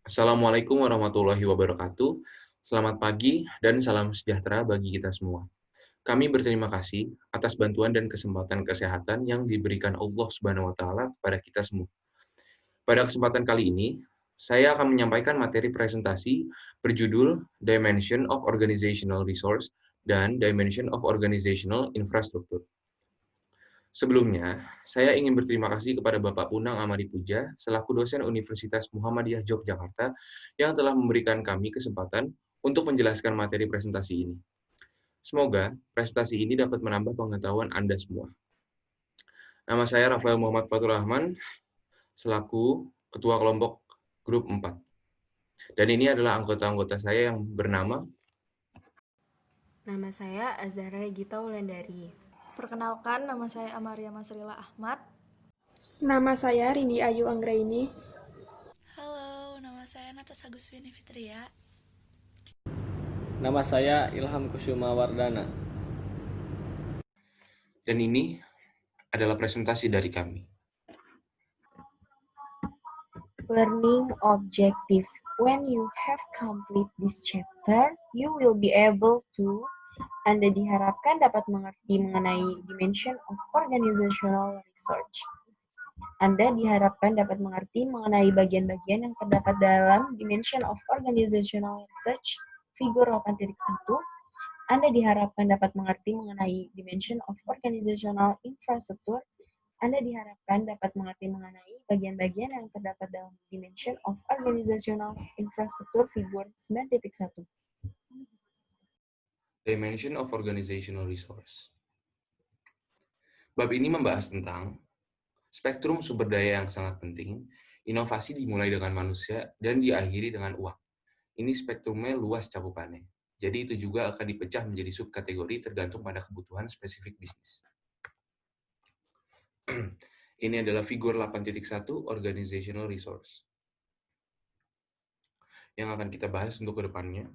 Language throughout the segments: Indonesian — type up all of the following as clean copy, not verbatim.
Assalamualaikum warahmatullahi wabarakatuh. Selamat pagi dan salam sejahtera bagi kita semua. Kami berterima kasih atas bantuan dan kesempatan kesehatan yang diberikan Allah Subhanahu wa taala kepada kita semua. Pada kesempatan kali ini, saya akan menyampaikan materi presentasi berjudul Dimension of Organizational Resource dan Dimension of Organizational Infrastructure. Sebelumnya, saya ingin berterima kasih kepada Bapak Punang Amadi Puja, selaku dosen Universitas Muhammadiyah Yogyakarta, yang telah memberikan kami kesempatan untuk menjelaskan materi presentasi ini. Semoga presentasi ini dapat menambah pengetahuan Anda semua. Nama saya Rafael Muhammad Fatur Rahman, selaku Ketua Kelompok Grup 4. Dan ini adalah anggota-anggota saya yang bernama. Nama saya Azhara Gita Wulandari. Perkenalkan, nama saya Amaria Masrila Ahmad. Nama saya Rindi Ayu Anggraini. Halo, nama saya Natasha Guswini Fitria. Nama saya Ilham Kusuma Wardana. Dan ini adalah presentasi dari kami. Learning objective. When you have complete this chapter, you will be able to. Anda diharapkan dapat mengerti mengenai dimension of organizational research. Anda diharapkan dapat mengerti mengenai bagian-bagian yang terdapat dalam dimension of organizational research, figur 8.1. Anda diharapkan dapat mengerti mengenai dimension of organizational infrastructure. Anda diharapkan dapat mengerti mengenai bagian-bagian yang terdapat dalam dimension of organizational infrastructure, figur 9.1. Dimension of Organizational Resource. Bab ini membahas tentang spektrum sumber daya yang sangat penting, inovasi dimulai dengan manusia dan diakhiri dengan uang. Ini spektrumnya luas cakupannya. Jadi itu juga akan dipecah menjadi subkategori tergantung pada kebutuhan spesifik bisnis. Ini adalah figur 8.1 Organizational Resource yang akan kita bahas untuk ke depannya.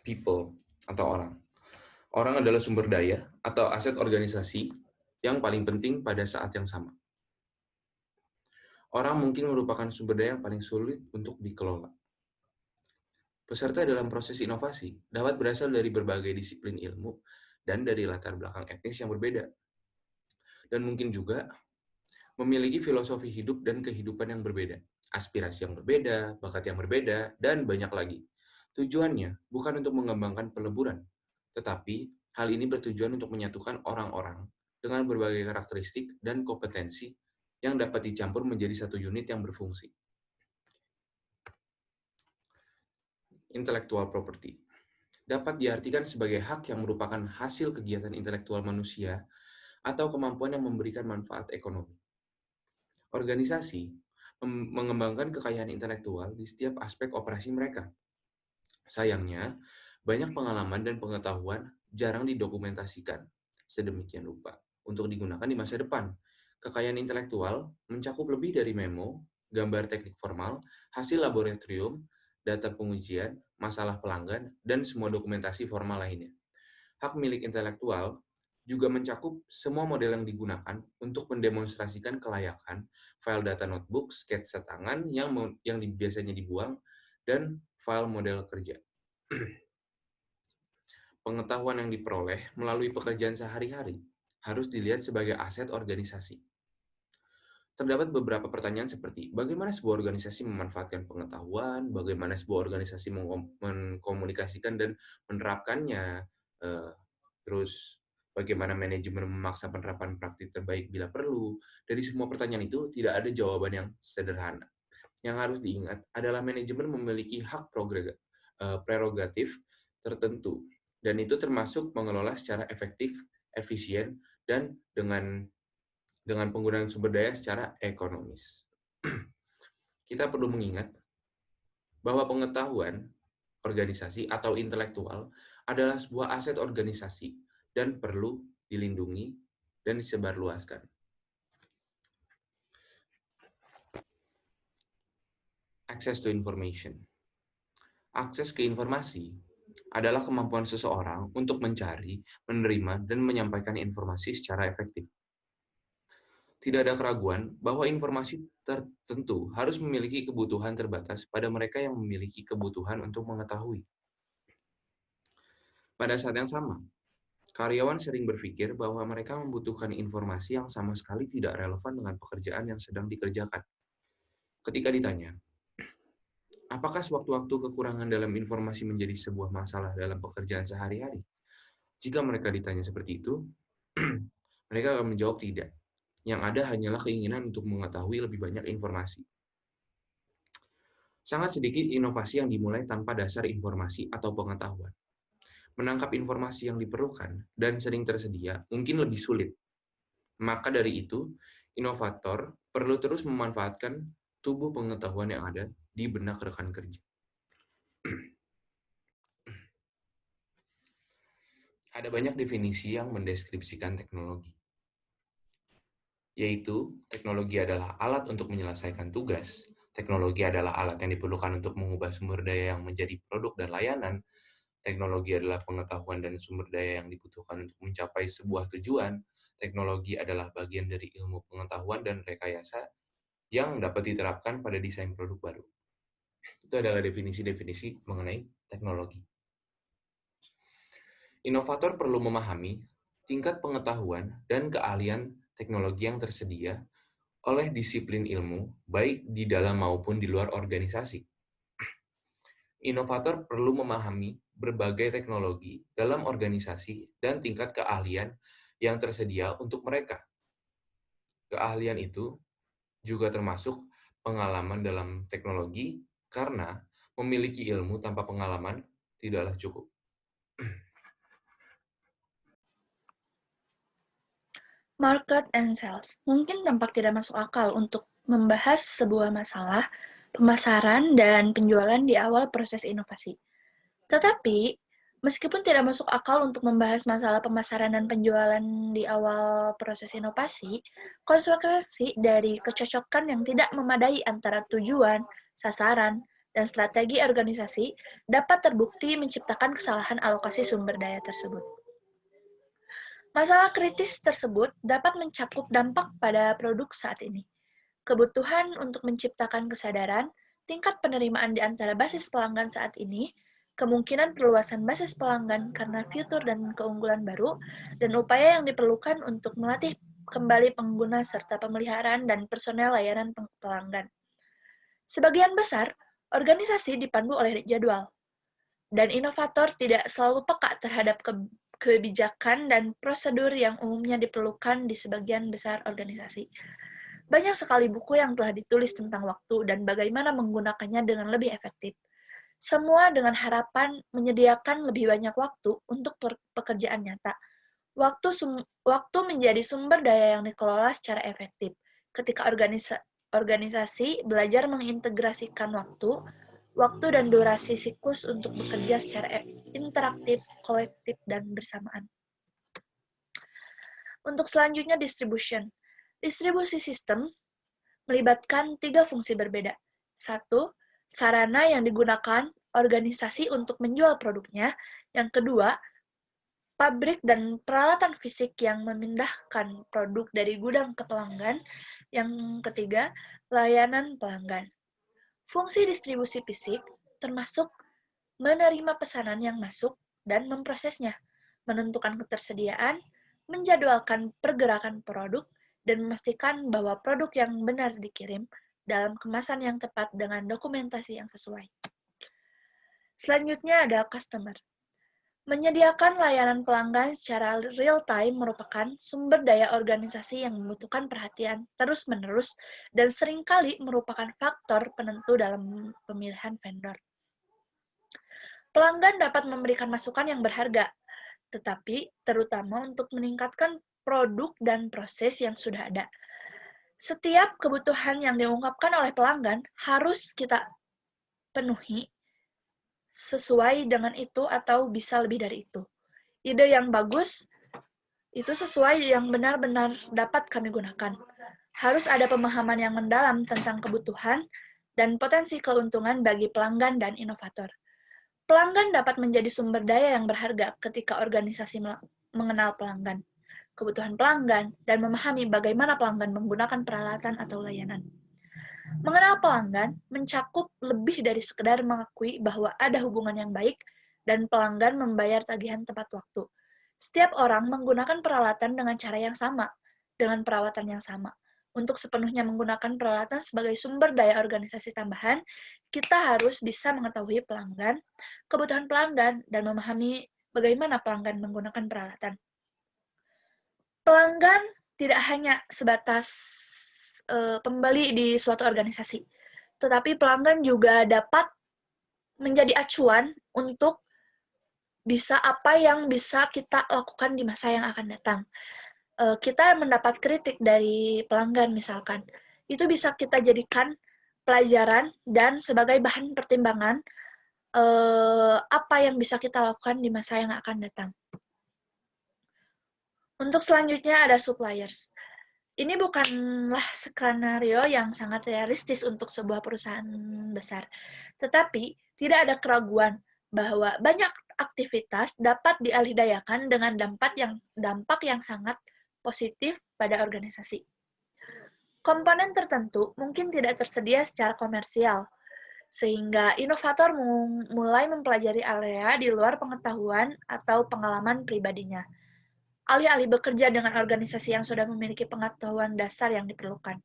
People atau orang. Orang adalah sumber daya atau aset organisasi yang paling penting pada saat yang sama. Orang mungkin merupakan sumber daya yang paling sulit untuk dikelola. Peserta dalam proses inovasi dapat berasal dari berbagai disiplin ilmu dan dari latar belakang etnis yang berbeda. Dan mungkin juga memiliki filosofi hidup dan kehidupan yang berbeda, aspirasi yang berbeda, bakat yang berbeda, dan banyak lagi. Tujuannya bukan untuk mengembangkan peleburan, tetapi hal ini bertujuan untuk menyatukan orang-orang dengan berbagai karakteristik dan kompetensi yang dapat dicampur menjadi satu unit yang berfungsi. Intellectual property dapat diartikan sebagai hak yang merupakan hasil kegiatan intelektual manusia atau kemampuan yang memberikan manfaat ekonomi. Organisasi mengembangkan kekayaan intelektual di setiap aspek operasi mereka. Sayangnya, banyak pengalaman dan pengetahuan jarang didokumentasikan sedemikian rupa untuk digunakan di masa depan. Kekayaan intelektual mencakup lebih dari memo, gambar teknik formal, hasil laboratorium, data pengujian, masalah pelanggan, dan semua dokumentasi formal lainnya. Hak milik intelektual juga mencakup semua model yang digunakan untuk mendemonstrasikan kelayakan, file data notebook, sketsa tangan yang biasanya dibuang, dan file model kerja. Pengetahuan yang diperoleh melalui pekerjaan sehari-hari harus dilihat sebagai aset organisasi. Terdapat beberapa pertanyaan seperti, bagaimana sebuah organisasi memanfaatkan pengetahuan, bagaimana sebuah organisasi mengkomunikasikan dan menerapkannya, terus bagaimana manajemen memaksa penerapan praktik terbaik bila perlu. Dari semua pertanyaan itu, tidak ada jawaban yang sederhana. Yang harus diingat adalah manajemen memiliki hak prerogatif tertentu, dan itu termasuk mengelola secara efektif, efisien, dan dengan penggunaan sumber daya secara ekonomis. Kita perlu mengingat bahwa pengetahuan organisasi atau intelektual adalah sebuah aset organisasi dan perlu dilindungi dan disebarluaskan. Access to information. Akses ke informasi adalah kemampuan seseorang untuk mencari, menerima, dan menyampaikan informasi secara efektif. Tidak ada keraguan bahwa informasi tertentu harus memiliki kebutuhan terbatas pada mereka yang memiliki kebutuhan untuk mengetahui. Pada saat yang sama, karyawan sering berpikir bahwa mereka membutuhkan informasi yang sama sekali tidak relevan dengan pekerjaan yang sedang dikerjakan. Ketika ditanya, apakah sewaktu-waktu kekurangan dalam informasi menjadi sebuah masalah dalam pekerjaan sehari-hari? Jika mereka ditanya seperti itu, mereka akan menjawab tidak. Yang ada hanyalah keinginan untuk mengetahui lebih banyak informasi. Sangat sedikit inovasi yang dimulai tanpa dasar informasi atau pengetahuan. Menangkap informasi yang diperlukan dan sering tersedia mungkin lebih sulit. Maka dari itu, inovator perlu terus memanfaatkan tubuh pengetahuan yang ada di benak rekan kerja. Ada banyak definisi yang mendeskripsikan teknologi, yaitu teknologi adalah alat untuk menyelesaikan tugas, teknologi adalah alat yang diperlukan untuk mengubah sumber daya yang menjadi produk dan layanan, teknologi adalah pengetahuan dan sumber daya yang dibutuhkan untuk mencapai sebuah tujuan, teknologi adalah bagian dari ilmu pengetahuan dan rekayasa yang dapat diterapkan pada desain produk baru. Itu adalah definisi-definisi mengenai teknologi. Inovator perlu memahami tingkat pengetahuan dan keahlian teknologi yang tersedia oleh disiplin ilmu, baik di dalam maupun di luar organisasi. Inovator perlu memahami berbagai teknologi dalam organisasi dan tingkat keahlian yang tersedia untuk mereka. Keahlian itu juga termasuk pengalaman dalam teknologi, karena memiliki ilmu tanpa pengalaman tidaklah cukup. Market and sales mungkin tampak tidak masuk akal untuk membahas sebuah masalah pemasaran dan penjualan di awal proses inovasi. Tetapi, meskipun tidak masuk akal untuk membahas masalah pemasaran dan penjualan di awal proses inovasi, konsekuensi dari kecocokan yang tidak memadai antara tujuan, sasaran, dan strategi organisasi dapat terbukti menciptakan kesalahan alokasi sumber daya tersebut. Masalah kritis tersebut dapat mencakup dampak pada produk saat ini, kebutuhan untuk menciptakan kesadaran, tingkat penerimaan di antara basis pelanggan saat ini, kemungkinan perluasan basis pelanggan karena fitur dan keunggulan baru, dan upaya yang diperlukan untuk melatih kembali pengguna serta pemeliharaan dan personel layanan pelanggan. Sebagian besar, organisasi dipandu oleh jadwal, dan inovator tidak selalu peka terhadap kebijakan dan prosedur yang umumnya diperlukan di sebagian besar organisasi. Banyak sekali buku yang telah ditulis tentang waktu dan bagaimana menggunakannya dengan lebih efektif. Semua dengan harapan menyediakan lebih banyak waktu untuk pekerjaan nyata. Waktu menjadi sumber daya yang dikelola secara efektif. Ketika organisasi belajar mengintegrasikan waktu dan durasi siklus untuk bekerja secara interaktif, kolektif, dan bersamaan. Untuk selanjutnya, distribution. Distribusi sistem melibatkan 3 fungsi berbeda. 1. Sarana yang digunakan organisasi untuk menjual produknya. Yang kedua, pabrik dan peralatan fisik yang memindahkan produk dari gudang ke pelanggan. Yang ketiga, layanan pelanggan. Fungsi distribusi fisik termasuk menerima pesanan yang masuk dan memprosesnya, menentukan ketersediaan, menjadwalkan pergerakan produk, dan memastikan bahwa produk yang benar dikirim dalam kemasan yang tepat dengan dokumentasi yang sesuai. Selanjutnya ada customer. Menyediakan layanan pelanggan secara real-time merupakan sumber daya organisasi yang membutuhkan perhatian terus-menerus dan seringkali merupakan faktor penentu dalam pemilihan vendor. Pelanggan dapat memberikan masukan yang berharga, tetapi terutama untuk meningkatkan produk dan proses yang sudah ada. Setiap kebutuhan yang diungkapkan oleh pelanggan harus kita penuhi sesuai dengan itu atau bisa lebih dari itu. Ide yang bagus itu sesuai yang benar-benar dapat kami gunakan. Harus ada pemahaman yang mendalam tentang kebutuhan dan potensi keuntungan bagi pelanggan dan inovator. Pelanggan dapat menjadi sumber daya yang berharga ketika organisasi mengenal pelanggan. kebutuhan pelanggan, dan memahami bagaimana pelanggan menggunakan peralatan atau layanan. Mengenal pelanggan mencakup lebih dari sekedar mengakui bahwa ada hubungan yang baik dan pelanggan membayar tagihan tepat waktu. Setiap orang menggunakan peralatan dengan cara yang sama, dengan perawatan yang sama. Untuk sepenuhnya menggunakan peralatan sebagai sumber daya organisasi tambahan, kita harus bisa mengetahui pelanggan, kebutuhan pelanggan, dan memahami bagaimana pelanggan menggunakan peralatan. Pelanggan tidak hanya sebatas pembeli di suatu organisasi, tetapi pelanggan juga dapat menjadi acuan untuk apa yang bisa kita lakukan di masa yang akan datang. Kita mendapat kritik dari pelanggan misalkan, itu bisa kita jadikan pelajaran dan sebagai bahan pertimbangan apa yang bisa kita lakukan di masa yang akan datang. Untuk selanjutnya ada suppliers. Ini bukanlah skenario yang sangat realistis untuk sebuah perusahaan besar, tetapi tidak ada keraguan bahwa banyak aktivitas dapat dialihdayakan dengan dampak yang sangat positif pada organisasi. Komponen tertentu mungkin tidak tersedia secara komersial, sehingga inovator mulai mempelajari area di luar pengetahuan atau pengalaman pribadinya. Alih-alih bekerja dengan organisasi yang sudah memiliki pengetahuan dasar yang diperlukan.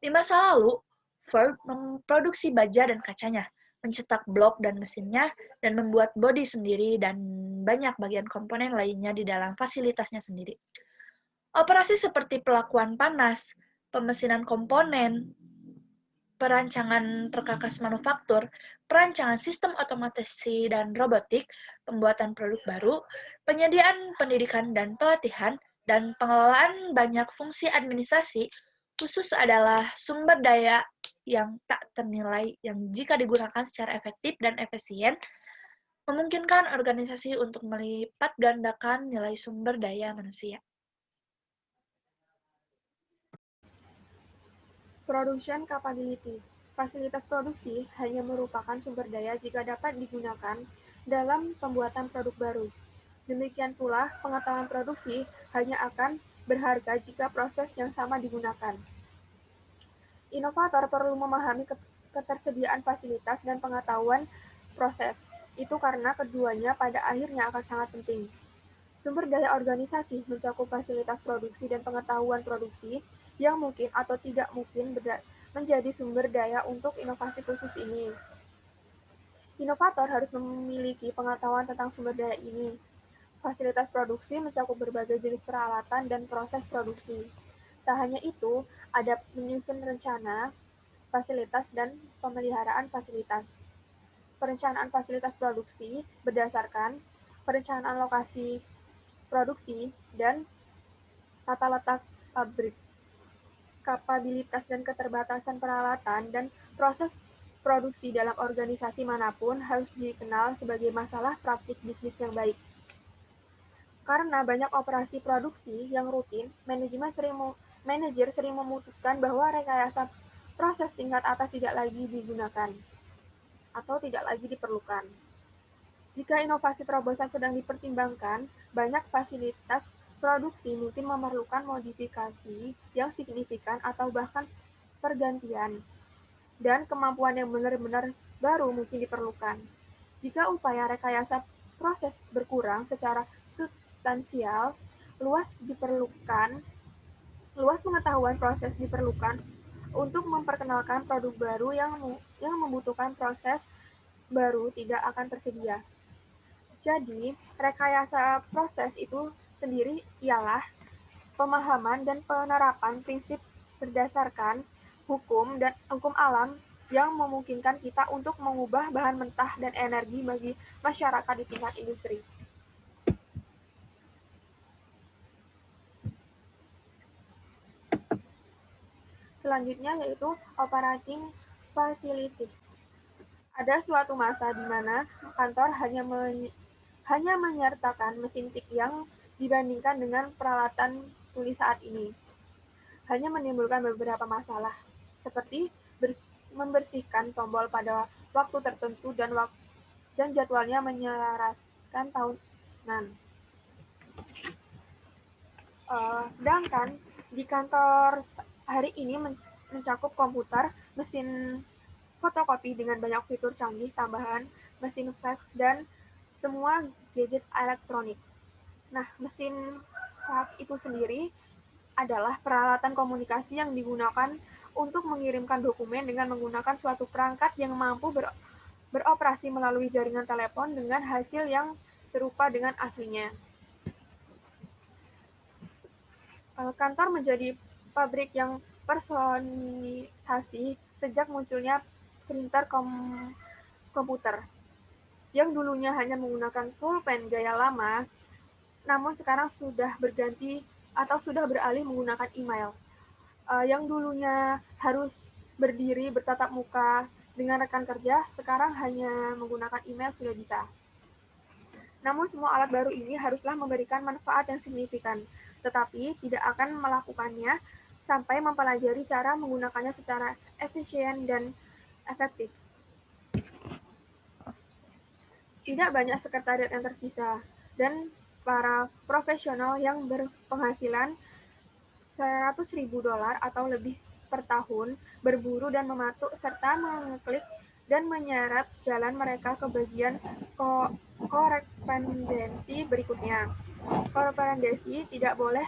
Di masa lalu, Ford memproduksi baja dan kacanya, mencetak blok dan mesinnya, dan membuat bodi sendiri dan banyak bagian komponen lainnya di dalam fasilitasnya sendiri. Operasi seperti pelakuan panas, pemesinan komponen, perancangan perkakas manufaktur, perancangan sistem otomasi dan robotik, pembuatan produk baru, penyediaan pendidikan dan pelatihan, dan pengelolaan banyak fungsi administrasi khusus adalah sumber daya yang tak ternilai yang jika digunakan secara efektif dan efisien, memungkinkan organisasi untuk melipat gandakan nilai sumber daya manusia. Production capability. Fasilitas produksi hanya merupakan sumber daya jika dapat digunakan dalam pembuatan produk baru. Demikian pula, pengetahuan produksi hanya akan berharga jika proses yang sama digunakan. Inovator perlu memahami ketersediaan fasilitas dan pengetahuan proses. Itu karena keduanya pada akhirnya akan sangat penting. Sumber daya organisasi mencakup fasilitas produksi dan pengetahuan produksi yang mungkin atau tidak mungkin menjadi sumber daya untuk inovasi khusus ini. Inovator harus memiliki pengetahuan tentang sumber daya ini. Fasilitas produksi mencakup berbagai jenis peralatan dan proses produksi. Tak hanya itu, ada menyusun rencana, fasilitas, dan pemeliharaan fasilitas. Perencanaan fasilitas produksi berdasarkan perencanaan lokasi produksi dan tata letak pabrik. Kapabilitas dan keterbatasan peralatan dan proses produksi dalam organisasi manapun harus dikenal sebagai masalah praktik bisnis yang baik. Karena banyak operasi produksi yang rutin, manajer sering memutuskan bahwa rekayasa proses tingkat atas tidak lagi digunakan atau tidak lagi diperlukan. Jika inovasi terobosan sedang dipertimbangkan, banyak fasilitas produksi mungkin memerlukan modifikasi yang signifikan atau bahkan pergantian, dan kemampuan yang benar-benar baru mungkin diperlukan. Jika upaya rekayasa proses berkurang secara substansial, luas pengetahuan proses diperlukan untuk memperkenalkan produk baru yang membutuhkan proses baru tidak akan tersedia. Jadi, rekayasa proses itu sendiri ialah pemahaman dan penerapan prinsip berdasarkan hukum alam yang memungkinkan kita untuk mengubah bahan mentah dan energi bagi masyarakat di tingkat industri. Selanjutnya yaitu operating facilities. Ada suatu masa di mana kantor hanya menyertakan mesin tik yang dibandingkan dengan peralatan tulis saat ini. Hanya menimbulkan beberapa masalah, seperti membersihkan tombol pada waktu tertentu dan jadwalnya menyelaraskan tahunan. Sedangkan di kantor hari ini mencakup komputer, mesin fotokopi dengan banyak fitur canggih tambahan, mesin fax, dan semua gadget elektronik. Nah, mesin fax itu sendiri adalah peralatan komunikasi yang digunakan untuk mengirimkan dokumen dengan menggunakan suatu perangkat yang mampu beroperasi melalui jaringan telepon dengan hasil yang serupa dengan aslinya. Kantor menjadi pabrik yang personalisasi sejak munculnya printer komputer. Yang dulunya hanya menggunakan pulpen gaya lama, namun sekarang sudah berganti atau sudah beralih menggunakan email. Yang dulunya harus berdiri bertatap muka dengan rekan kerja, sekarang hanya menggunakan email sudah bisa. Namun semua alat baru ini haruslah memberikan manfaat yang signifikan, tetapi tidak akan melakukannya sampai mempelajari cara menggunakannya secara efisien dan efektif. Tidak banyak sekretariat yang tersisa, dan para profesional yang berpenghasilan $100.000 atau lebih per tahun berburu dan mematuk serta mengeklik dan menyeret jalan mereka ke bagian korespondensi berikutnya. Korespondensi tidak boleh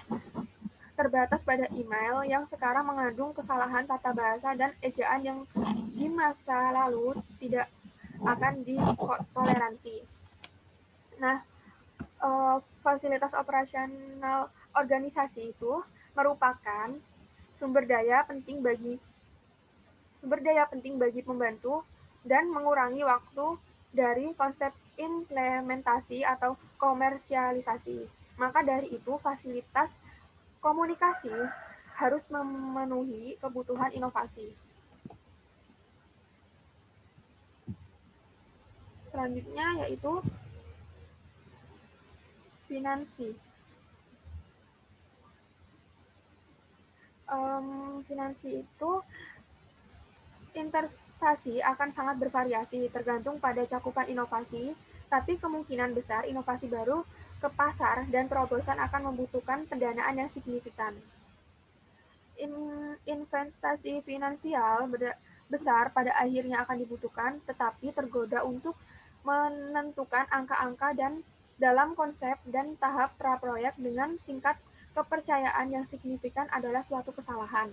terbatas pada email yang sekarang mengandung kesalahan tata bahasa dan ejaan yang di masa lalu tidak akan ditoleransi. Nah, fasilitas operasional organisasi itu merupakan sumber daya penting bagi pembantu dan mengurangi waktu dari konsep implementasi atau komersialisasi. Maka dari itu, fasilitas komunikasi harus memenuhi kebutuhan inovasi. Selanjutnya yaitu finansi. Finansi itu investasi akan sangat bervariasi tergantung pada cakupan inovasi, tapi kemungkinan besar inovasi baru ke pasar dan terobosan akan membutuhkan pendanaan yang signifikan. Investasi finansial besar pada akhirnya akan dibutuhkan, tetapi tergoda untuk menentukan angka-angka dan dalam konsep dan tahap praproyek dengan tingkat kepercayaan yang signifikan adalah suatu kesalahan.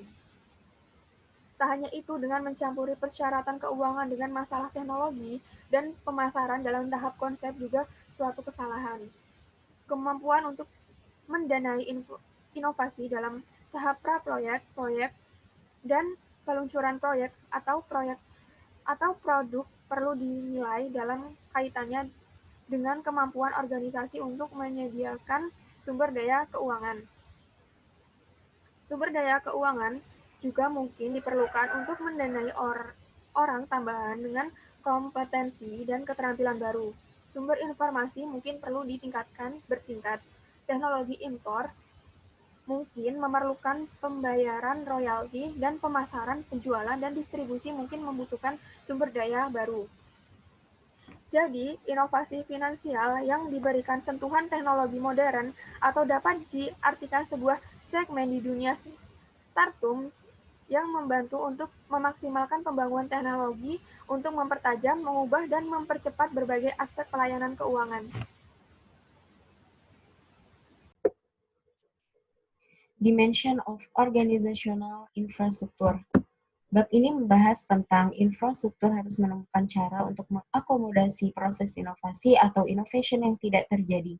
Tak hanya itu, dengan mencampuri persyaratan keuangan dengan masalah teknologi dan pemasaran dalam tahap konsep juga suatu kesalahan. Kemampuan untuk mendanai inovasi dalam tahap praproyek, proyek, dan peluncuran proyek atau produk perlu dinilai dalam kaitannya dengan kemampuan organisasi untuk menyediakan sumber daya keuangan. Sumber daya keuangan juga mungkin diperlukan untuk mendanai orang tambahan dengan kompetensi dan keterampilan baru. Sumber informasi mungkin perlu ditingkatkan bertingkat. Teknologi impor mungkin memerlukan pembayaran royalti dan pemasaran, penjualan, dan distribusi mungkin membutuhkan sumber daya baru. Jadi, inovasi finansial yang diberikan sentuhan teknologi modern atau dapat diartikan sebuah segmen di dunia startup yang membantu untuk memaksimalkan pembangunan teknologi untuk mempertajam, mengubah, dan mempercepat berbagai aspek pelayanan keuangan. Dimension of Organizational Infrastructure. Bab ini membahas tentang infrastruktur harus menemukan cara untuk mengakomodasi proses inovasi atau innovation yang tidak terjadi.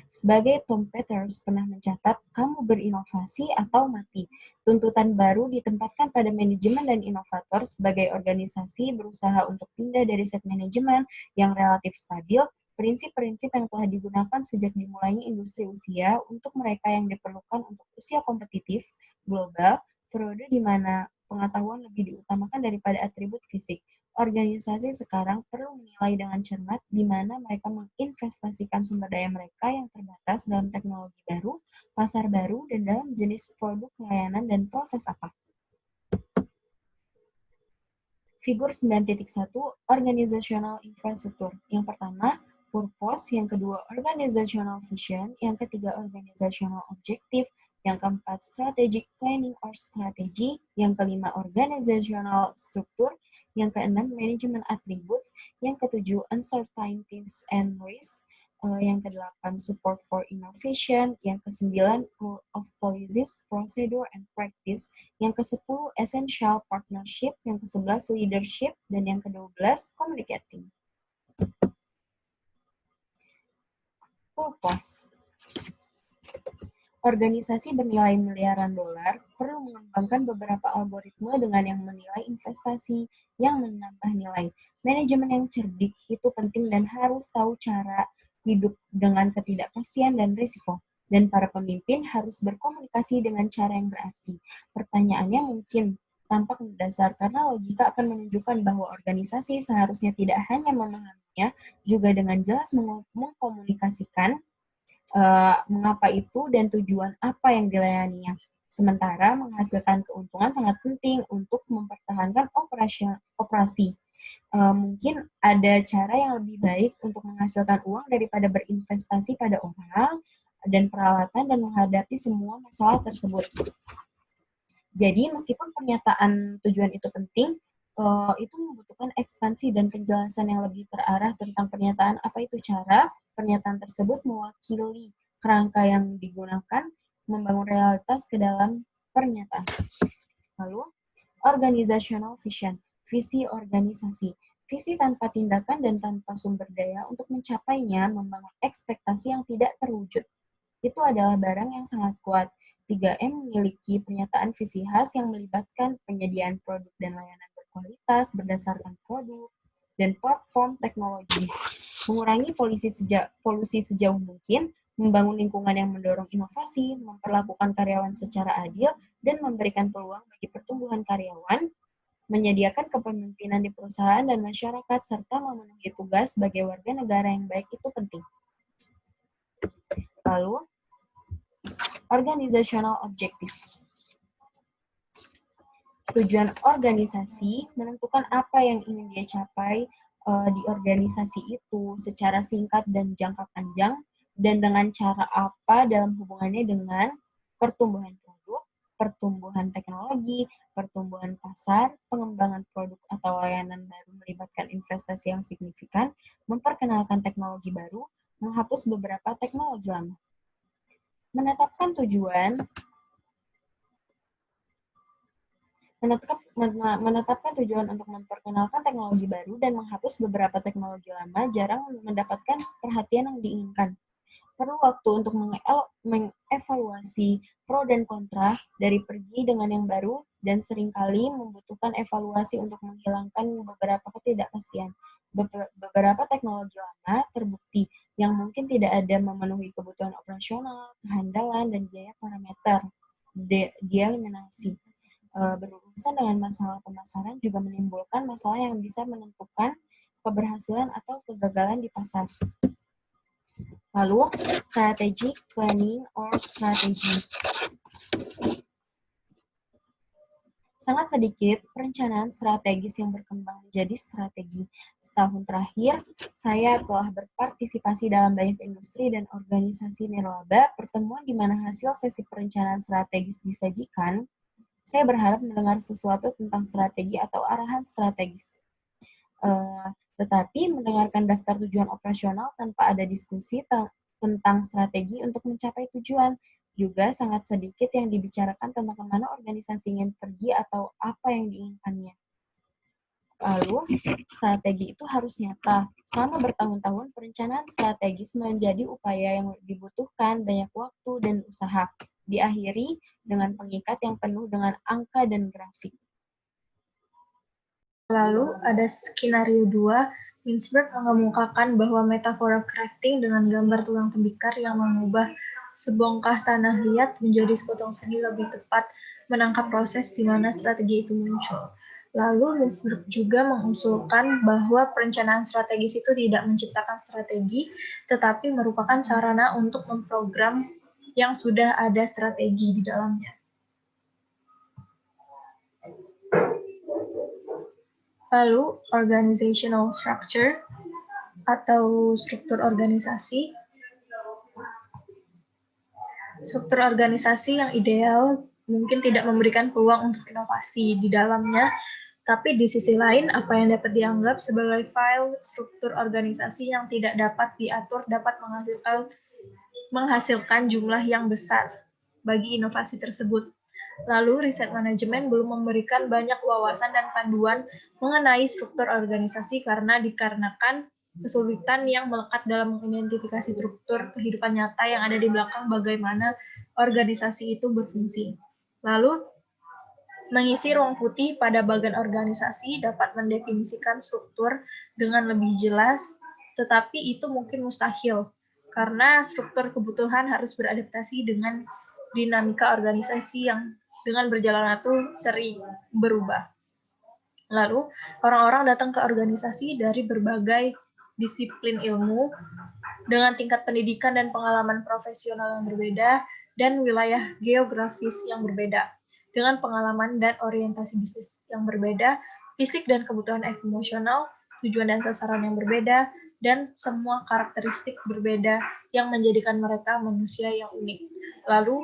Sebagai Tom Peters pernah mencatat, kamu berinovasi atau mati. Tuntutan baru ditempatkan pada manajemen dan inovator sebagai organisasi berusaha untuk pindah dari set manajemen yang relatif stabil, prinsip-prinsip yang telah digunakan sejak dimulainya industri usia untuk mereka yang diperlukan untuk usia kompetitif, global, periode di mana pengetahuan lebih diutamakan daripada atribut fisik. Organisasi sekarang perlu menilai dengan cermat di mana mereka menginvestasikan sumber daya mereka yang terbatas dalam teknologi baru, pasar baru, dan dalam jenis produk, layanan, dan proses apa. Figur 9.1, Organizational Infrastructure. Yang pertama, purpose, yang kedua, organizational vision, yang ketiga, organizational objective, Yang keempat, strategic planning or strategy. Yang kelima, organizational structure. Yang keenam, management attributes. Yang ketujuh, uncertainties and risks. Yang kedelapan, support for innovation. Yang kesembilan, rule of policies, procedure, and practice. Yang kesepuluh, essential partnership. Yang kesebelas, leadership. Dan yang kedua-belas, communicating. Purpose. Organisasi bernilai miliaran dolar perlu mengembangkan beberapa algoritma dengan yang menilai investasi yang menambah nilai. Manajemen yang cerdik itu penting dan harus tahu cara hidup dengan ketidakpastian dan risiko. Dan para pemimpin harus berkomunikasi dengan cara yang berarti. Pertanyaannya mungkin tampak mendasar karena logika akan menunjukkan bahwa organisasi seharusnya tidak hanya memahaminya, juga dengan jelas mengkomunikasikan mengapa itu dan tujuan apa yang dilayaninya. Sementara menghasilkan keuntungan sangat penting untuk mempertahankan operasi. Mungkin ada cara yang lebih baik untuk menghasilkan uang daripada berinvestasi pada orang dan peralatan dan menghadapi semua masalah tersebut. Jadi meskipun pernyataan tujuan itu penting, itu membutuhkan ekspansi dan penjelasan yang lebih terarah tentang pernyataan apa itu cara pernyataan tersebut mewakili kerangka yang digunakan membangun realitas ke dalam pernyataan. Lalu, organizational vision, visi organisasi. Visi tanpa tindakan dan tanpa sumber daya untuk mencapainya membangun ekspektasi yang tidak terwujud. Itu adalah barang yang sangat kuat. 3M memiliki pernyataan visi khas yang melibatkan penyediaan produk dan layanan berkualitas berdasarkan produk dan platform teknologi. Mengurangi polusi sejauh mungkin, membangun lingkungan yang mendorong inovasi, memperlakukan karyawan secara adil, dan memberikan peluang bagi pertumbuhan karyawan, menyediakan kepemimpinan di perusahaan dan masyarakat, serta memenuhi tugas sebagai warga negara yang baik itu penting. Lalu, organizational objective. Tujuan organisasi menentukan apa yang ingin dia capai di organisasi itu secara singkat dan jangka panjang, dan dengan cara apa dalam hubungannya dengan pertumbuhan produk, pertumbuhan teknologi, pertumbuhan pasar, pengembangan produk atau layanan baru melibatkan investasi yang signifikan, memperkenalkan teknologi baru, menghapus beberapa teknologi lama. Menetapkan tujuan untuk memperkenalkan teknologi baru dan menghapus beberapa teknologi lama jarang mendapatkan perhatian yang diinginkan. Perlu waktu untuk mengevaluasi pro dan kontra dari pergi dengan yang baru dan seringkali membutuhkan evaluasi untuk menghilangkan beberapa ketidakpastian. Beberapa teknologi lama terbukti yang mungkin tidak ada memenuhi kebutuhan operasional, kehandalan, dan biaya parameter dieliminasi. Berurusan dengan masalah pemasaran juga menimbulkan masalah yang bisa menentukan keberhasilan atau kegagalan di pasar. Lalu, strategic planning or strategy. Sangat sedikit perencanaan strategis yang berkembang menjadi strategi. Setahun terakhir, saya telah berpartisipasi dalam banyak industri dan organisasi nirlaba, pertemuan di mana hasil sesi perencanaan strategis disajikan. Saya berharap mendengar sesuatu tentang strategi atau arahan strategis. Tetapi mendengarkan daftar tujuan operasional tanpa ada diskusi tentang strategi untuk mencapai tujuan. Juga sangat sedikit yang dibicarakan tentang kemana organisasi ingin pergi atau apa yang diinginkannya. Lalu, strategi itu harus nyata. Selama bertahun-tahun, perencanaan strategis menjadi upaya yang dibutuhkan banyak waktu dan usaha. Diakhiri dengan pengikat yang penuh dengan angka dan grafik. Lalu ada skenario 2, Mintzberg mengemukakan bahwa metafora crafting dengan gambar tulang tembikar yang mengubah sebongkah tanah liat menjadi sepotong seni lebih tepat menangkap proses di mana strategi itu muncul. Lalu Mintzberg juga mengusulkan bahwa perencanaan strategis itu tidak menciptakan strategi, tetapi merupakan sarana untuk memprogram yang sudah ada strategi di dalamnya. Lalu, organizational structure atau struktur organisasi. Struktur organisasi yang ideal mungkin tidak memberikan peluang untuk inovasi di dalamnya, tapi di sisi lain, apa yang dapat dianggap sebagai file struktur organisasi yang tidak dapat diatur dapat menghasilkan jumlah yang besar bagi inovasi tersebut. Lalu, riset manajemen belum memberikan banyak wawasan dan panduan mengenai struktur organisasi dikarenakan kesulitan yang melekat dalam mengidentifikasi struktur kehidupan nyata yang ada di belakang bagaimana organisasi itu berfungsi. Lalu, mengisi ruang putih pada bagian organisasi dapat mendefinisikan struktur dengan lebih jelas, tetapi itu mungkin mustahil, karena struktur kebutuhan harus beradaptasi dengan dinamika organisasi yang dengan berjalan waktu sering berubah. Lalu, orang-orang datang ke organisasi dari berbagai disiplin ilmu, dengan tingkat pendidikan dan pengalaman profesional yang berbeda, dan wilayah geografis yang berbeda, dengan pengalaman dan orientasi bisnis yang berbeda, fisik dan kebutuhan emosional, tujuan dan sasaran yang berbeda, dan semua karakteristik berbeda yang menjadikan mereka manusia yang unik. Lalu,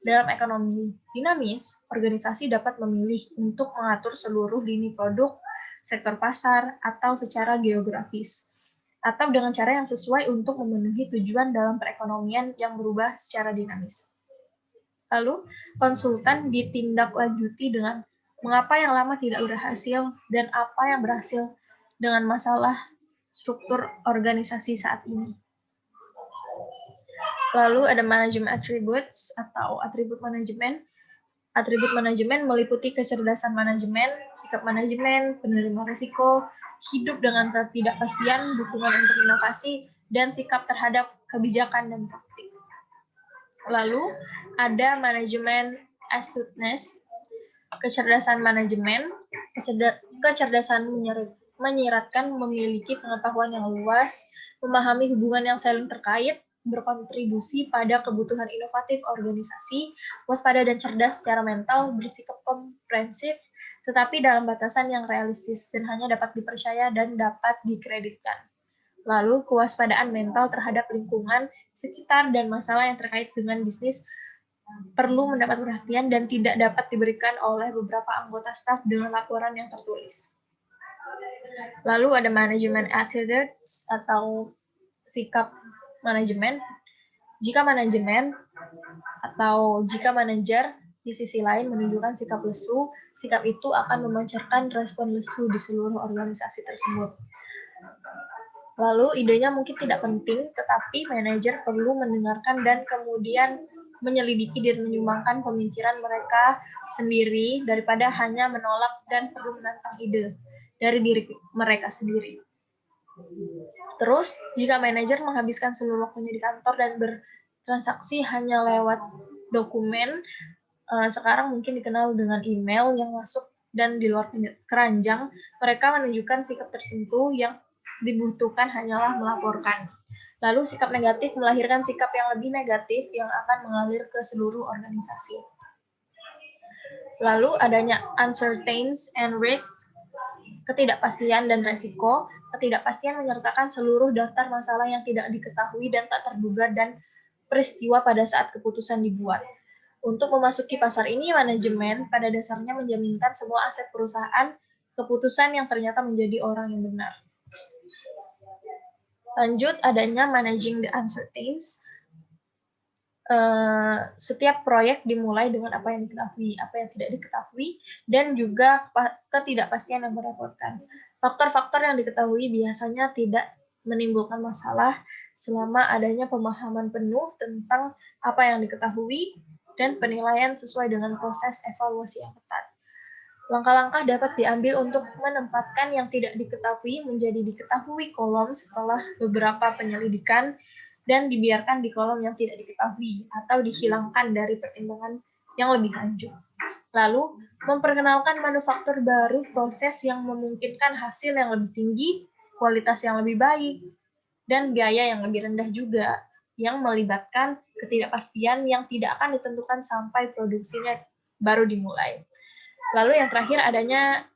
dalam ekonomi dinamis, organisasi dapat memilih untuk mengatur seluruh lini produk, sektor pasar, atau secara geografis, atau dengan cara yang sesuai untuk memenuhi tujuan dalam perekonomian yang berubah secara dinamis. Lalu, konsultan ditindaklanjuti dengan mengapa yang lama tidak berhasil dan apa yang berhasil dengan masalah struktur organisasi saat ini. Lalu ada manajemen attributes atau atribut manajemen. Atribut manajemen meliputi kecerdasan manajemen, sikap manajemen, penerima risiko, hidup dengan ketidakpastian, dukungan untuk inovasi, dan sikap terhadap kebijakan dan praktik. Lalu ada manajemen astuteness, kecerdasan manajemen, kecerdasan menyiratkan memiliki pengetahuan yang luas, memahami hubungan yang saling terkait, berkontribusi pada kebutuhan inovatif organisasi, waspada dan cerdas secara mental, bersikap komprehensif, tetapi dalam batasan yang realistis dan hanya dapat dipercaya dan dapat dikreditkan. Lalu, kewaspadaan mental terhadap lingkungan, sekitar, dan masalah yang terkait dengan bisnis perlu mendapat perhatian dan tidak dapat diberikan oleh beberapa anggota staf dengan laporan yang tertulis. Lalu ada manajemen attitudes atau sikap manajemen. Jika manajemen atau jika manajer di sisi lain menunjukkan sikap lesu, sikap itu akan memancarkan respon lesu di seluruh organisasi tersebut. Lalu idenya mungkin tidak penting, tetapi manajer perlu mendengarkan dan kemudian menyelidiki dan menyumbangkan pemikiran mereka sendiri daripada hanya menolak dan perlu menantang ide dari diri mereka sendiri. Terus, jika manajer menghabiskan seluruh waktunya di kantor dan bertransaksi hanya lewat dokumen, sekarang mungkin dikenal dengan email yang masuk dan di luar keranjang, mereka menunjukkan sikap tertentu yang dibutuhkan hanyalah melaporkan. Lalu sikap negatif melahirkan sikap yang lebih negatif yang akan mengalir ke seluruh organisasi. Lalu adanya uncertainties and risks, ketidakpastian dan resiko. Ketidakpastian menyertakan seluruh daftar masalah yang tidak diketahui dan tak terduga dan peristiwa pada saat keputusan dibuat. Untuk memasuki pasar ini, manajemen pada dasarnya menjaminkan semua aset perusahaan, keputusan yang ternyata menjadi orang yang benar. Lanjut, adanya managing the uncertainties. Setiap proyek dimulai dengan apa yang diketahui, apa yang tidak diketahui, dan juga ketidakpastian yang merepotkan. Faktor-faktor yang diketahui biasanya tidak menimbulkan masalah selama adanya pemahaman penuh tentang apa yang diketahui dan penilaian sesuai dengan proses evaluasi yang ketat. Langkah-langkah dapat diambil untuk menempatkan yang tidak diketahui menjadi diketahui kolom setelah beberapa penyelidikan dan dibiarkan di kolom yang tidak diketahui atau dihilangkan dari pertimbangan yang lebih lanjut. Lalu, memperkenalkan manufaktur baru proses yang memungkinkan hasil yang lebih tinggi, kualitas yang lebih baik, dan biaya yang lebih rendah juga, yang melibatkan ketidakpastian yang tidak akan ditentukan sampai produksinya baru dimulai. Lalu yang terakhir adanya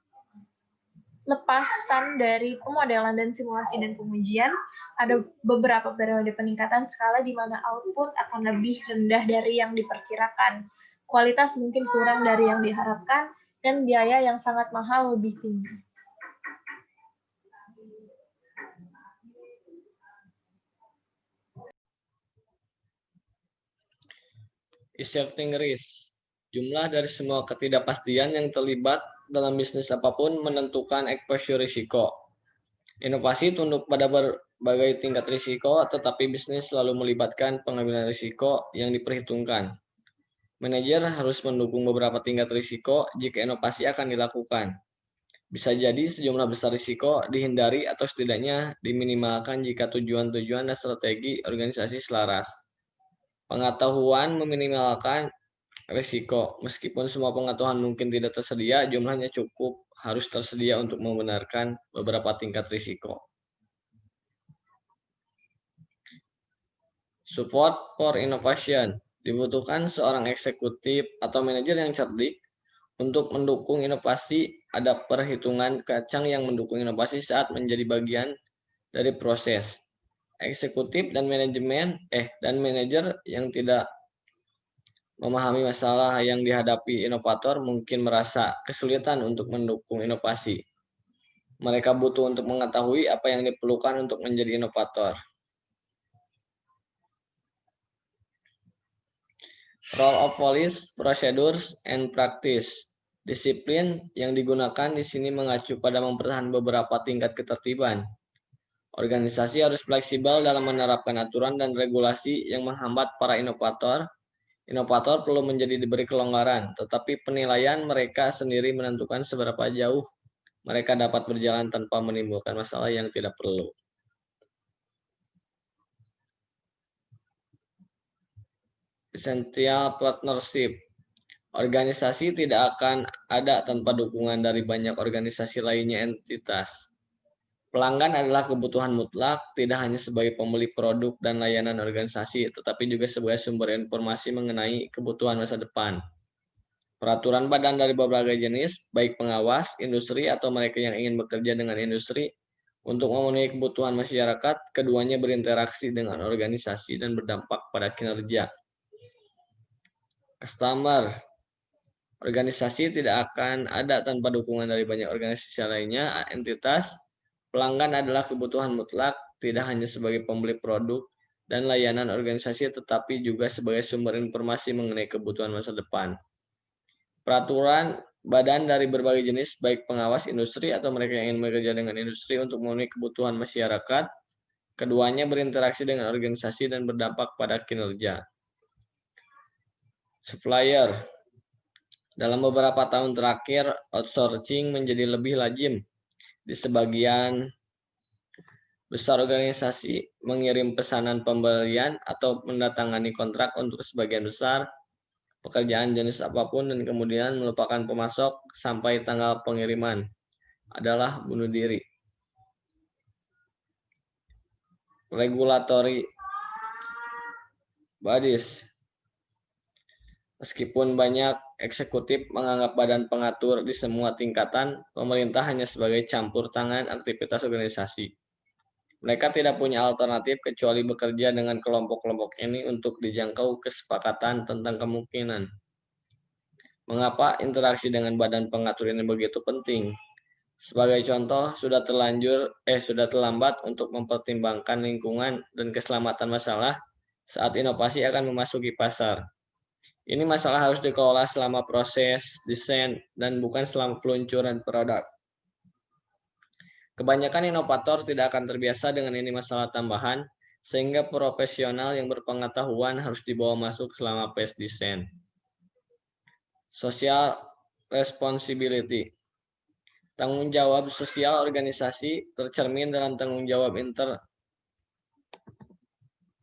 lepasan dari pemodelan dan simulasi dan pengujian, ada beberapa periode peningkatan skala di mana output akan lebih rendah dari yang diperkirakan. Kualitas mungkin kurang dari yang diharapkan, dan biaya yang sangat mahal lebih tinggi. Accepting risk. Jumlah dari semua ketidakpastian yang terlibat dalam bisnis apapun menentukan exposure risiko. Inovasi tunduk pada berbagai tingkat risiko, tetapi bisnis selalu melibatkan pengambilan risiko yang diperhitungkan. Manajer harus mendukung beberapa tingkat risiko jika inovasi akan dilakukan. Bisa jadi sejumlah besar risiko dihindari atau setidaknya diminimalkan jika tujuan-tujuan dan strategi organisasi selaras. Pengetahuan meminimalkan risiko. Meskipun semua pengetahuan mungkin tidak tersedia, jumlahnya cukup harus tersedia untuk membenarkan beberapa tingkat risiko. Support for innovation. Dibutuhkan seorang eksekutif atau manajer yang cerdik untuk mendukung inovasi. Ada perhitungan kacang yang mendukung inovasi saat menjadi bagian dari proses. Eksekutif dan manajer yang tidak memahami masalah yang dihadapi inovator mungkin merasa kesulitan untuk mendukung inovasi. Mereka butuh untuk mengetahui apa yang diperlukan untuk menjadi inovator. Role of policy, procedures, and practice. Disiplin yang digunakan di sini mengacu pada mempertahankan beberapa tingkat ketertiban. Organisasi harus fleksibel dalam menerapkan aturan dan regulasi yang menghambat para inovator. Inovator perlu diberi kelonggaran, tetapi penilaian mereka sendiri menentukan seberapa jauh mereka dapat berjalan tanpa menimbulkan masalah yang tidak perlu. Essential partnership. Organisasi tidak akan ada tanpa dukungan dari banyak organisasi lainnya entitas. Pelanggan adalah kebutuhan mutlak, tidak hanya sebagai pembeli produk dan layanan organisasi, tetapi juga sebagai sumber informasi mengenai kebutuhan masa depan. Peraturan badan dari berbagai jenis, baik pengawas, industri, atau mereka yang ingin bekerja dengan industri, untuk memenuhi kebutuhan masyarakat, keduanya berinteraksi dengan organisasi dan berdampak pada kinerja. Customer. Organisasi tidak akan ada tanpa dukungan dari banyak organisasi lainnya, entitas. Pelanggan adalah kebutuhan mutlak, tidak hanya sebagai pembeli produk dan layanan organisasi, tetapi juga sebagai sumber informasi mengenai kebutuhan masa depan. Peraturan badan dari berbagai jenis, baik pengawas, industri, atau mereka yang ingin bekerja dengan industri untuk memenuhi kebutuhan masyarakat, keduanya berinteraksi dengan organisasi dan berdampak pada kinerja. Supplier. Dalam beberapa tahun terakhir, outsourcing menjadi lebih lazim. Di sebagian besar organisasi mengirim pesanan pembelian atau mendatangani kontrak untuk sebagian besar pekerjaan jenis apapun dan kemudian melupakan pemasok sampai tanggal pengiriman adalah bunuh diri. Regulatory bodies. Meskipun banyak eksekutif menganggap badan pengatur di semua tingkatan, pemerintah hanya sebagai campur tangan aktivitas organisasi. Mereka tidak punya alternatif kecuali bekerja dengan kelompok-kelompok ini untuk dijangkau kesepakatan tentang kemungkinan. Mengapa interaksi dengan badan pengatur ini begitu penting? Sebagai contoh, sudah terlambat untuk mempertimbangkan lingkungan dan keselamatan masalah saat inovasi akan memasuki pasar. Ini masalah harus dikelola selama proses desain dan bukan selama peluncuran produk. Kebanyakan inovator tidak akan terbiasa dengan ini masalah tambahan, sehingga profesional yang berpengetahuan harus dibawa masuk selama phase desain. Social responsibility. Tanggung jawab sosial organisasi tercermin dalam tanggung jawab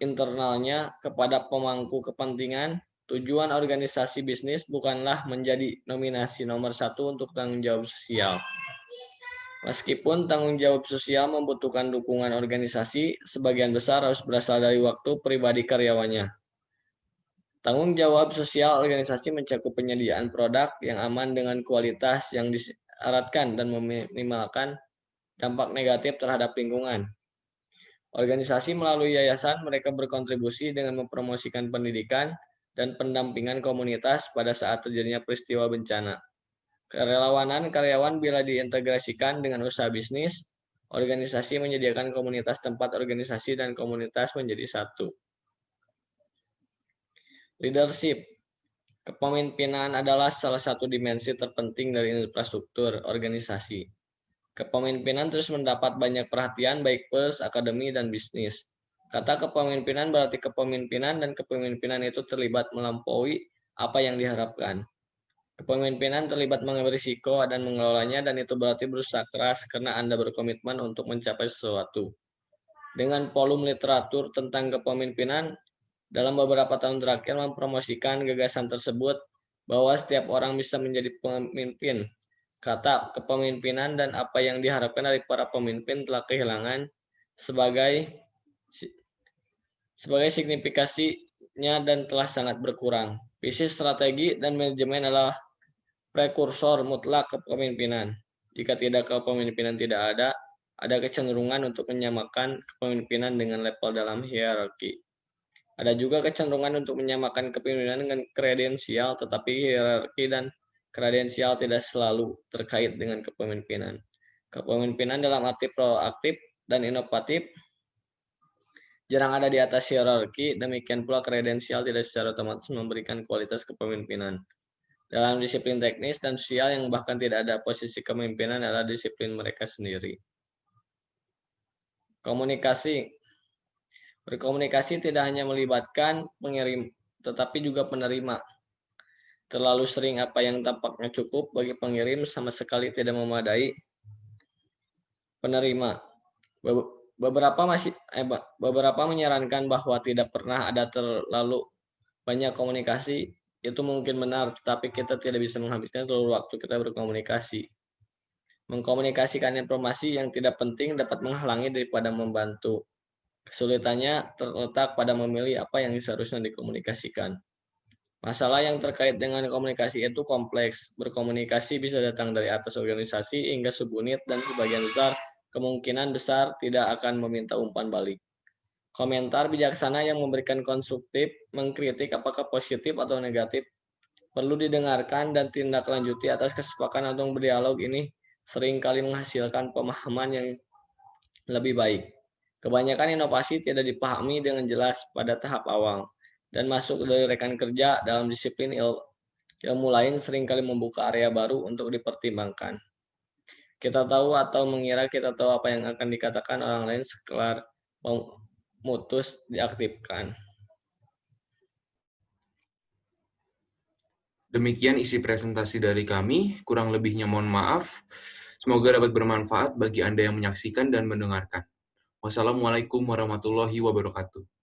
internalnya kepada pemangku kepentingan. Tujuan organisasi bisnis bukanlah menjadi nominasi nomor 1 untuk tanggung jawab sosial. Meskipun tanggung jawab sosial membutuhkan dukungan organisasi, sebagian besar harus berasal dari waktu pribadi karyawannya. Tanggung jawab sosial organisasi mencakup penyediaan produk yang aman dengan kualitas yang menyeratkan dan meminimalkan dampak negatif terhadap lingkungan. Organisasi melalui yayasan mereka berkontribusi dengan mempromosikan pendidikan dan pendampingan komunitas pada saat terjadinya peristiwa bencana. Kerelawanan karyawan bila diintegrasikan dengan usaha bisnis, organisasi menyediakan komunitas tempat organisasi dan komunitas menjadi satu. Leadership. Kepemimpinan adalah salah satu dimensi terpenting dari infrastruktur organisasi. Kepemimpinan terus mendapat banyak perhatian baik pers, akademi, dan bisnis. Kata kepemimpinan berarti kepemimpinan dan kepemimpinan itu terlibat melampaui apa yang diharapkan. Kepemimpinan terlibat mengambil risiko dan mengelolanya dan itu berarti berusaha keras karena Anda berkomitmen untuk mencapai sesuatu. Dengan volume literatur tentang kepemimpinan, dalam beberapa tahun terakhir mempromosikan gagasan tersebut bahwa setiap orang bisa menjadi pemimpin. Kata kepemimpinan dan apa yang diharapkan dari para pemimpin telah kehilangan sebagai signifikasinya dan telah sangat berkurang. Visi, strategi, dan manajemen adalah prekursor mutlak kepemimpinan. Jika kepemimpinan tidak ada kecenderungan untuk menyamakan kepemimpinan dengan level dalam hierarki. Ada juga kecenderungan untuk menyamakan kepemimpinan dengan kredensial, tetapi hierarki dan kredensial tidak selalu terkait dengan kepemimpinan. Kepemimpinan dalam arti proaktif dan inovatif jarang ada di atas hierarki, demikian pula kredensial tidak secara otomatis memberikan kualitas kepemimpinan. Dalam disiplin teknis dan sosial yang bahkan tidak ada posisi kepemimpinan adalah disiplin mereka sendiri. Komunikasi. Berkomunikasi tidak hanya melibatkan pengirim, tetapi juga penerima. Terlalu sering apa yang tampaknya cukup bagi pengirim sama sekali tidak memadai penerima. Beberapa menyarankan bahwa tidak pernah ada terlalu banyak komunikasi. Itu mungkin benar, tetapi kita tidak bisa menghabiskan seluruh waktu kita berkomunikasi. Mengkomunikasikan informasi yang tidak penting dapat menghalangi daripada membantu. Kesulitannya terletak pada memilih apa yang seharusnya dikomunikasikan. Masalah yang terkait dengan komunikasi itu kompleks. Berkomunikasi bisa datang dari atas organisasi hingga subunit dan sebagian besar kemungkinan besar tidak akan meminta umpan balik. Komentar bijaksana yang memberikan konstruktif, mengkritik apakah positif atau negatif, perlu didengarkan dan tindak lanjuti atas kesepakatan atau berdialog ini seringkali menghasilkan pemahaman yang lebih baik. Kebanyakan inovasi tidak dipahami dengan jelas pada tahap awal dan masuk dari rekan kerja dalam disiplin ilmu lain seringkali membuka area baru untuk dipertimbangkan. Kita tahu atau mengira kita tahu apa yang akan dikatakan orang lain sekelar memutus diaktifkan. Demikian isi presentasi dari kami, kurang lebihnya mohon maaf. Semoga dapat bermanfaat bagi Anda yang menyaksikan dan mendengarkan. Wassalamualaikum warahmatullahi wabarakatuh.